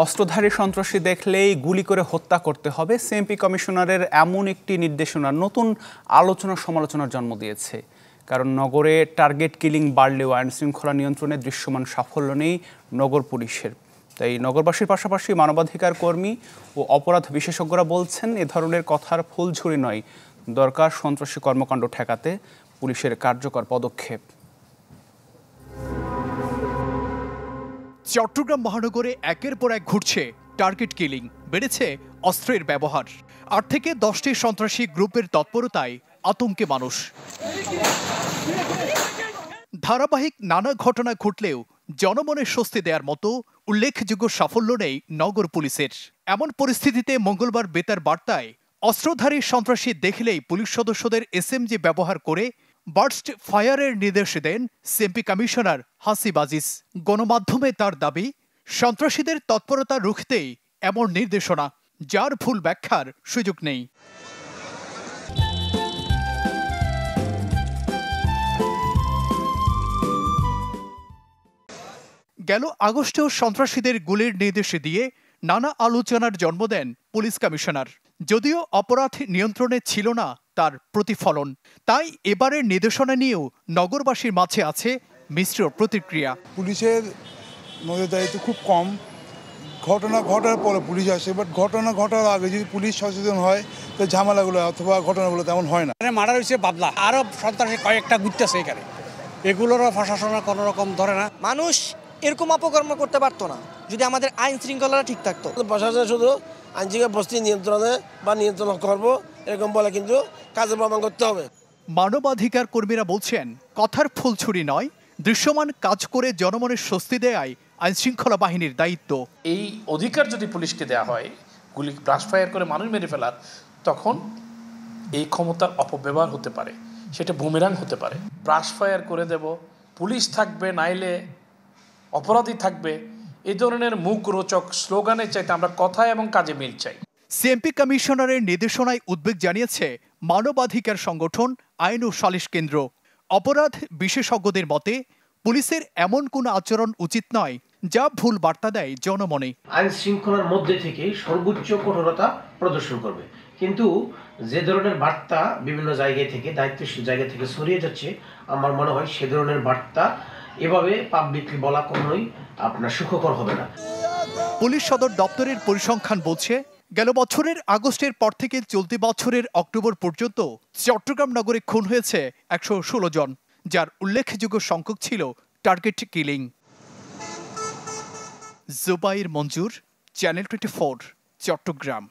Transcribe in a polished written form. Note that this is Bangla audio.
অস্ত্রধারী সন্ত্রাসী দেখলেই গুলি করে হত্যা করতে হবে, সিএমপি কমিশনারের এমন একটি নির্দেশনা নতুন আলোচনা সমালোচনার জন্ম দিয়েছে। কারণ নগরে টার্গেট কিলিং বাড়লেও আইন শৃঙ্খলা নিয়ন্ত্রণে দৃশ্যমান সাফল্য নেই নগর পুলিশের। তাই নগরবাসীর পাশাপাশি মানবাধিকার কর্মী ও অপরাধ বিশেষজ্ঞরা বলছেন, এ ধরনের কথার ফুলঝুরি নয়, দরকার সন্ত্রাসী কর্মকাণ্ড ঠেকাতে পুলিশের কার্যকর পদক্ষেপ। চট্টগ্রাম মহানগরে একের পর এক ঘটছে টার্গেট কিলিং, বেড়েছে অস্ত্রের ব্যবহার। ৮ থেকে ১০টি সন্ত্রাসী গ্রুপের তৎপরতায় আতঙ্কে মানুষ। ধারাবাহিক নানা ঘটনা ঘটলেও জনমনে স্বস্তি দেওয়ার মতো উল্লেখযোগ্য সাফল্য নেই নগর পুলিশের। এমন পরিস্থিতিতে মঙ্গলবার বেতার বার্তায় অস্ত্রধারী সন্ত্রাসী দেখলেই পুলিশ সদস্যদের এসএমজি ব্যবহার করে বার্স্ট ফায়ারের নির্দেশ দেন সিএমপি কমিশনার হাসিব আজিজ। গণমাধ্যমে তার দাবি, সন্ত্রাসীদের তৎপরতা রুখতেই এমন নির্দেশনা, যার ভুল ব্যাখ্যার সুযোগ নেই। গেল আগস্টেও সন্ত্রাসীদের গুলির নির্দেশ দিয়ে নানা আলোচনার জন্ম দেন পুলিশ কমিশনার। যদিও অপরাধ নিয়ন্ত্রণে ছিল না তার প্রতিফলন, তাই এবারের নির্দেশনা নিয়েও নগরবাসীর মাঝে আছে মিশ্র প্রতিক্রিয়া। পুলিশের নজরদারিতে খুব কম, ঘটনা ঘটার পরে পুলিশ আসে, বাট ঘটনা ঘটার আগে যদি পুলিশ সচেতন হয় তো ঝামেলাগুলো অথবা ঘটনাগুলো তেমন হয় না। মার্ডার হয়েছে বাদলা, আরও সন্ত্রাসী কয়েকটা ঘুরতেছে এখানে, এগুলোরও প্রশাসনের কোনো রকম ধরে না। মানুষ এরকম অপকর্ম করতে পারতো না যদি আমাদের আইন শৃঙ্খলাটা ঠিক থাকতো। প্রশাসন শুধু আইনশৃঙ্খলা পরিস্থিতি নিয়ন্ত্রণে বা নিয়ন্ত্রণ করবো এরকম বলে, কিন্তু কাজে প্রমাণ করতে হবে। মানবাধিকার কর্মীরা বলছেন, কথার ফুলছুরি নয়, দৃশ্যমান কাজ করে জনমনের স্বস্তি দেয়াই আইন শৃঙ্খলা বাহিনীর দায়িত্ব। এই অধিকার যদি পুলিশকে দেওয়া হয় গুলি ব্রাশ ফায়ার করে মানুষ মেরে ফেলার, তখন এই ক্ষমতার অপব্যবহার হতে পারে, সেটা বুমেরাং হতে পারে। ব্রাশ ফায়ার করে দেব, পুলিশ থাকবে, নাইলে অপরাধী থাকবে, এই ধরনের মুখরোচক স্লোগানের চাইতে আমরা কথায় এবং কাজে মিল চাই। সিএমপি কমিশনারের নির্দেশনায় উদ্বেগ জানিয়েছে মানবাধিকার সংগঠন আইন ও সালিশ কেন্দ্র। অপরাধ বিশেষজ্ঞদের মতে, পুলিশের এমন কোনো আচরণ উচিত নয় যা ভুল বার্তা দেয় জনমনে। আইন শৃঙ্খলার মধ্যে থেকে সর্বোচ্চ কঠোরতা প্রদর্শন করবে, কিন্তু যে ধরনের বার্তা বিভিন্ন জায়গায় থেকে দায়িত্বশীল জায়গা থেকে ছড়িয়ে যাচ্ছে, আমার মনে হয় সে ধরনের বার্তা এভাবে পাবলিকলি বলা কোনোই আপনার সুখকর হবে না। পুলিশ সদর দপ্তরের পরিসংখ্যান বলছে, গেল বছরের আগস্টের পর থেকে চলতি বছরের অক্টোবর পর্যন্ত চট্টগ্রাম নগরে খুন হয়েছে ১১৬ জন, যার উল্লেখযোগ্য সংখ্যক ছিল টার্গেট কিলিং। জুবাইর মঞ্জুর, চ্যানেল 24, চট্টগ্রাম।